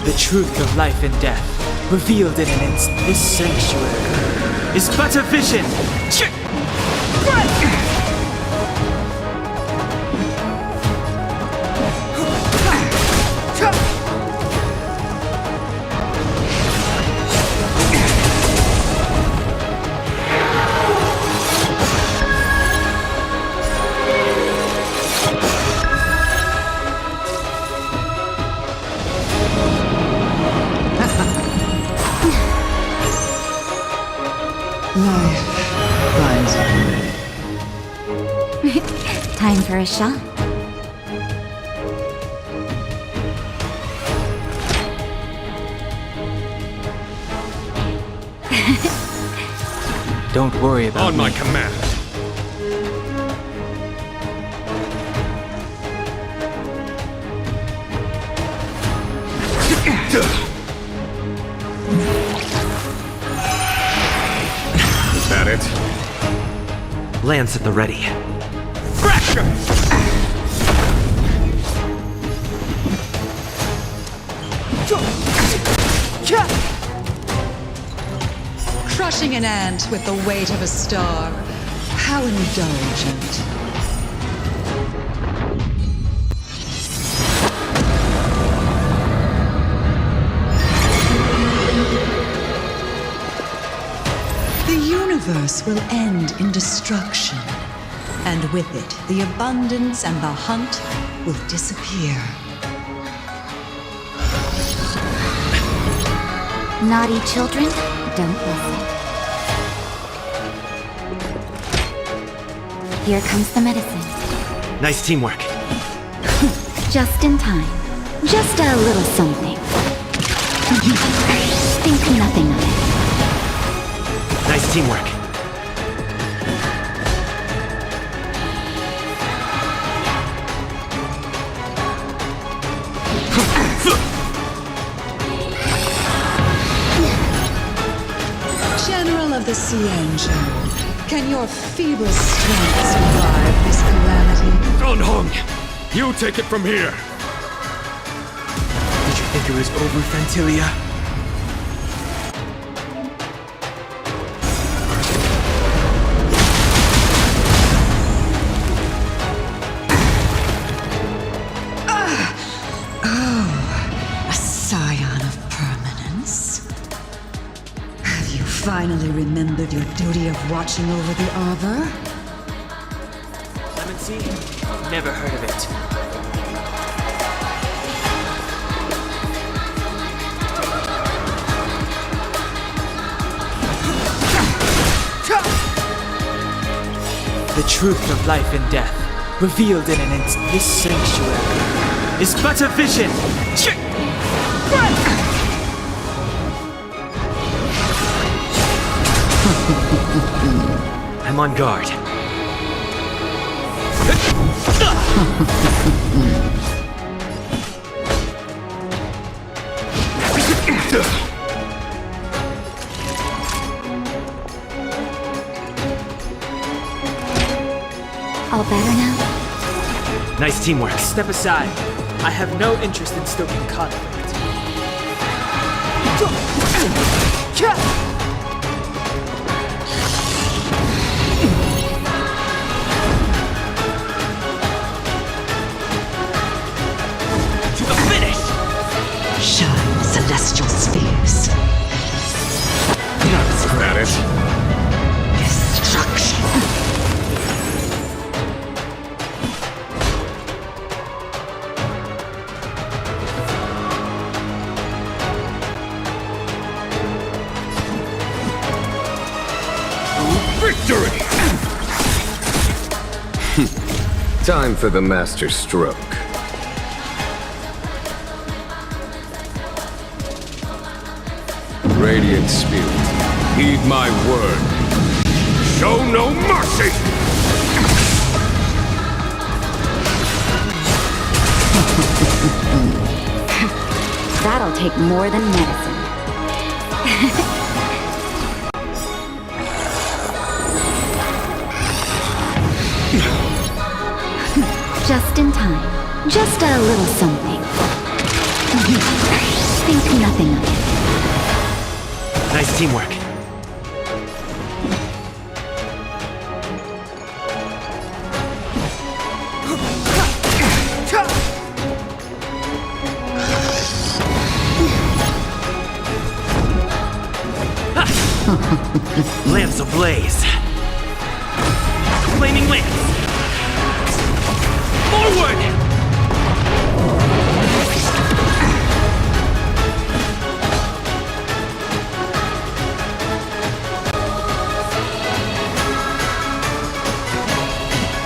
The truth of life and death, revealed in an instant. This sanctuary is but a vision. Time for a shot. Don't worry about On me. my command. Is that it? Lance at the ready. Crushing an ant with the weight of a star. How indulgent. The universe will end in destruction. And with it, the abundance and the hunt will disappear. Naughty children, don't listen. Here comes the medicine. Nice teamwork. Just in time. Just a little something. Think nothing of it. Nice teamwork. General of the Cianjo, can your feeble strength survive this calamity? Unhung! You take it from here! Did you think it was over, Fantilia? A scion of permanence. Have you finally remembered your duty of watching over the arbor? Clemency? Never heard of it. The truth of life and death, revealed in an instant. This sanctuary is but a vision. I'm on guard. All better now? Nice teamwork. Step aside. I have no interest in stoking conflict. To the finish! Shine, celestial spheres. Is that it? Destruction. Victory! Time for the master stroke. Radiant Spirit, heed my word. Show no mercy! That'll take more than medicine. Just in time. Just a little something. Think nothing of it. Nice teamwork. Lance ablaze. Flaming lance. Forward!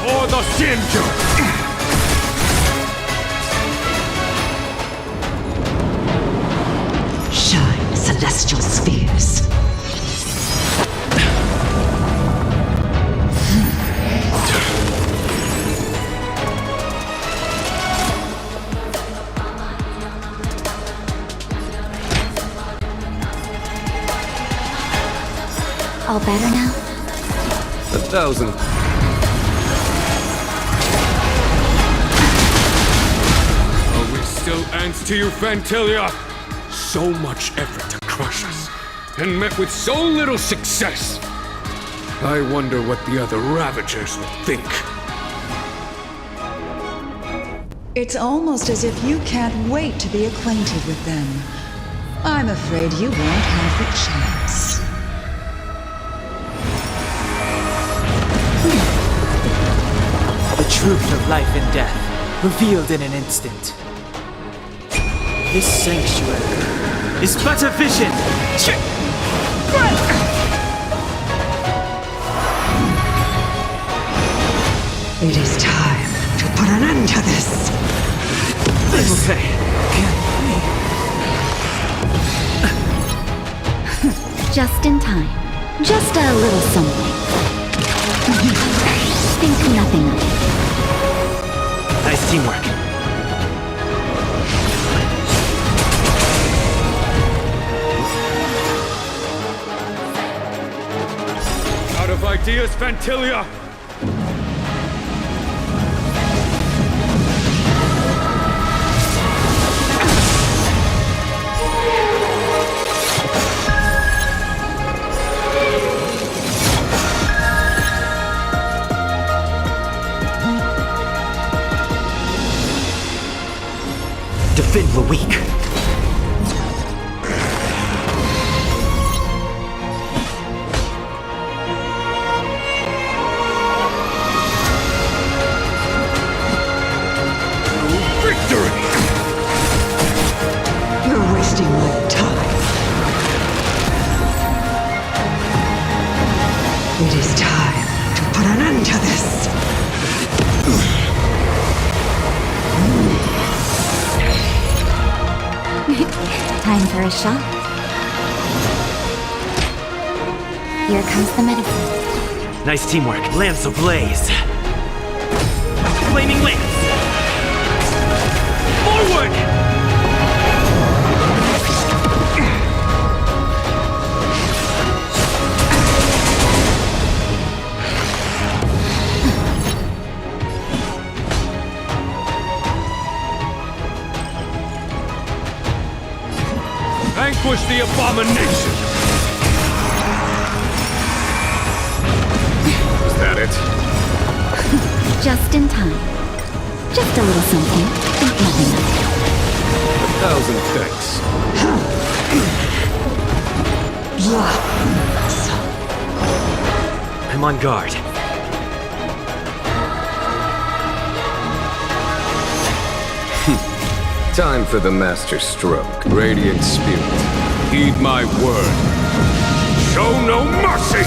For the Sinjo! Shine, celestial spheres. All better now? 1,000. Are we still ants to you, Fantilia? So much effort to crush us, and met with so little success. I wonder what the other Ravagers would think. It's almost as if you can't wait to be acquainted with them. I'm afraid you won't have the chance. The truth of life and death, revealed in an instant. This sanctuary is but a vision! It is time to put an end to this. Okay. Just in time. Just a little something. Think nothing of it. Nice teamwork. Out of ideas, Fantilia! Defend the weak. Victory! You're wasting my time. It is time to put an end to this. Time for a shot. Here comes the medicine. Nice teamwork. Lance ablaze. Flaming lance. Forward! Vanquish the abomination! Is that it? Just in time. Just a little something. Think nothing of it. 1,000 thanks. I'm on guard. Time for the master stroke. Radiant spirit, heed my word. Show no mercy!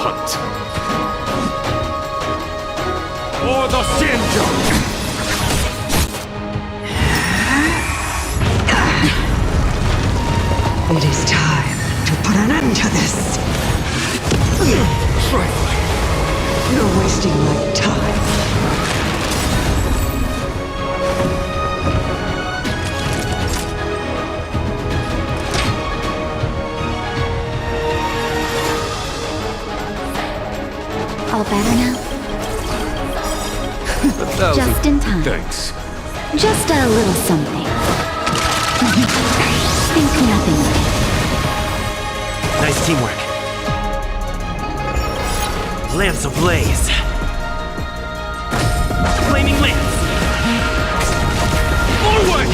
hunt. For the Sinjo! It is time to put an end to this. Trifling. You're wasting my time. All better now? 1,000 Just in time. thanks. Just a little something. Think nothing of it. Nice teamwork. Lance ablaze. Flaming lance. Forward!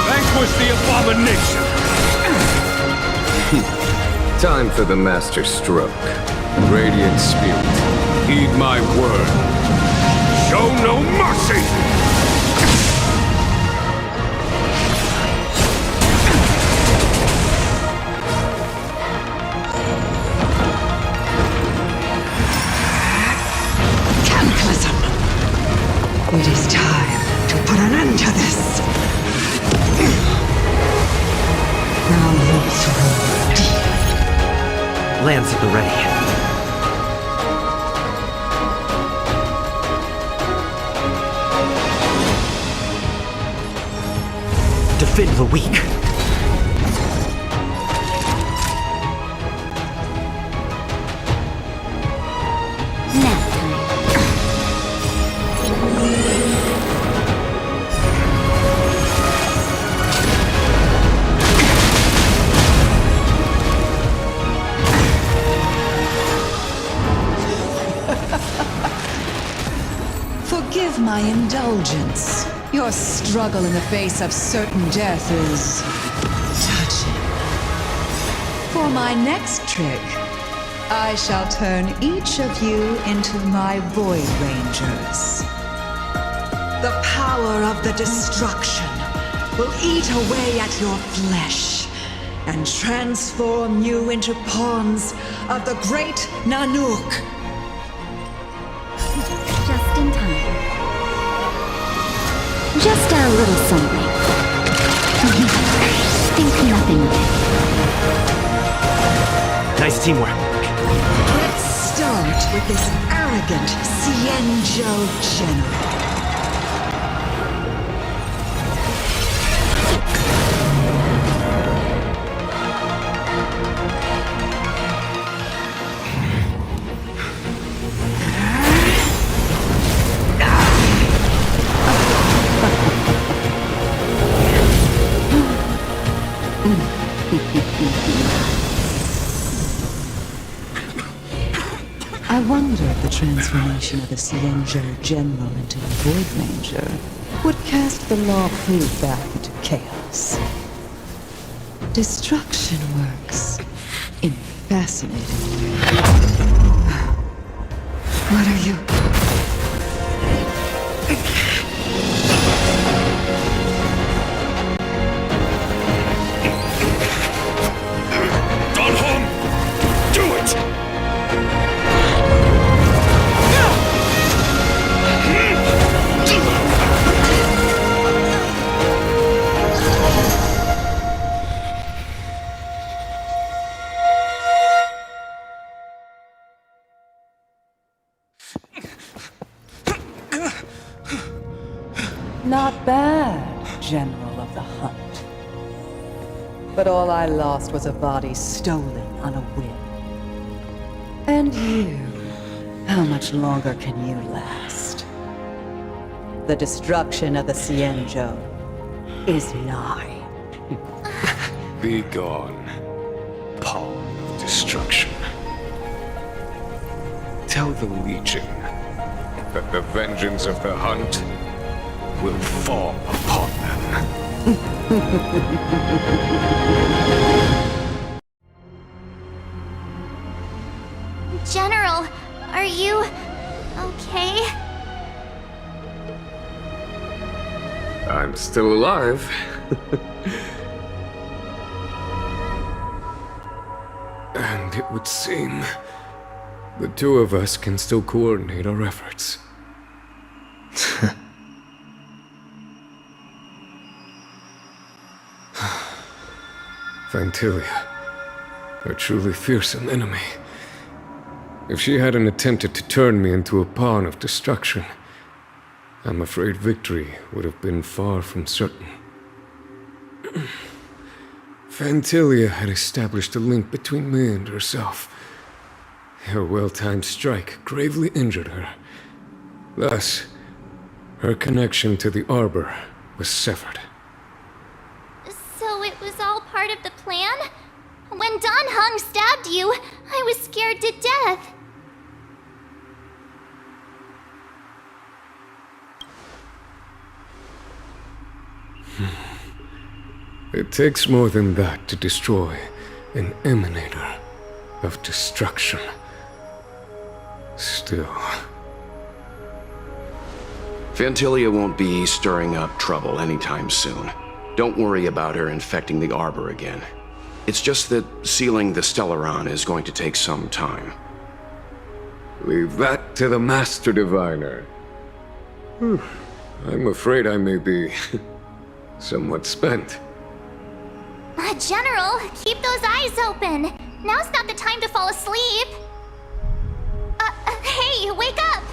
Vanquish the abomination! Time for the master stroke. Radiant spirit, heed my word. Show no mercy! Cataclysm! It is time to put an end to this. Now roots roll deep. Lance at the ready. Defend the weak. Nap time. Forgive my indulgence. Your struggle in the face of certain death is touching. For my next trick, I shall turn each of you into my Void Rangers. The power of the destruction will eat away at your flesh and transform you into pawns of the great Nanook. Just in time. Just a little something. Think nothing of it. Nice teamwork. Let's start with this arrogant Cienjo general. I wonder if the transformation of a Cienjo general into a Void Ranger would cast the law free back into chaos. Destruction works in fascinating ways. What are you? Not bad, General of the Hunt. But all I lost was a body stolen on a whim. And you, how much longer can you last? The destruction of the Cienjo is nigh. Be gone, pawn of destruction. Tell the Legion that the vengeance of the Hunt will fall upon them. General, are you okay? I'm still alive. And it would seem the two of us can still coordinate our efforts. Fantilia, a truly fearsome enemy. If she hadn't attempted to turn me into a pawn of destruction, I'm afraid victory would have been far from certain. Fantilia had established a link between me and herself. Her well-timed strike gravely injured her. Thus, her connection to the Arbor was severed. So it was all part of the plan? When Don Hung stabbed you, I was scared to death. It takes more than that to destroy an emanator of destruction. Still... Fantilia won't be stirring up trouble anytime soon. Don't worry about her infecting the Arbor again. It's just that sealing the Stellaron is going to take some time. Leave that to the Master Diviner. I'm afraid I may be somewhat spent. General, keep those eyes open. Now's not the time to fall asleep. Hey, wake up!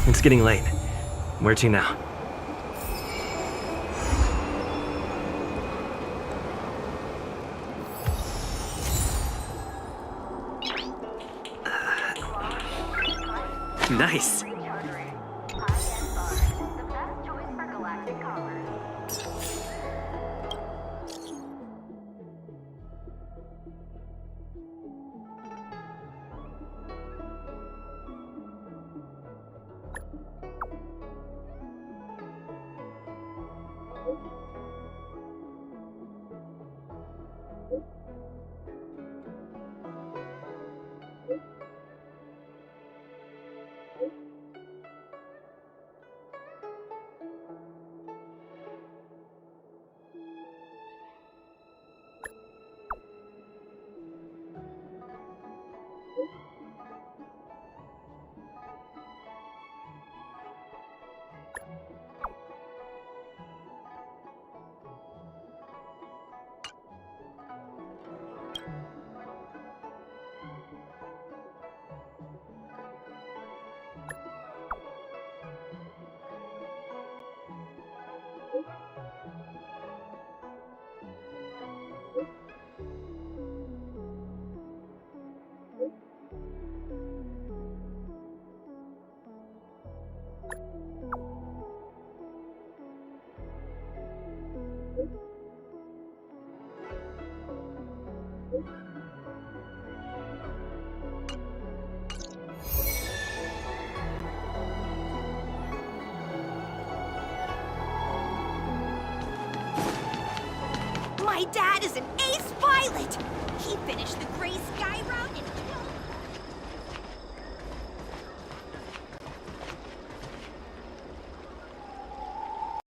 It's getting late. Where to now? Nice. My dad is an ace pilot! He finished the Gray Sky route in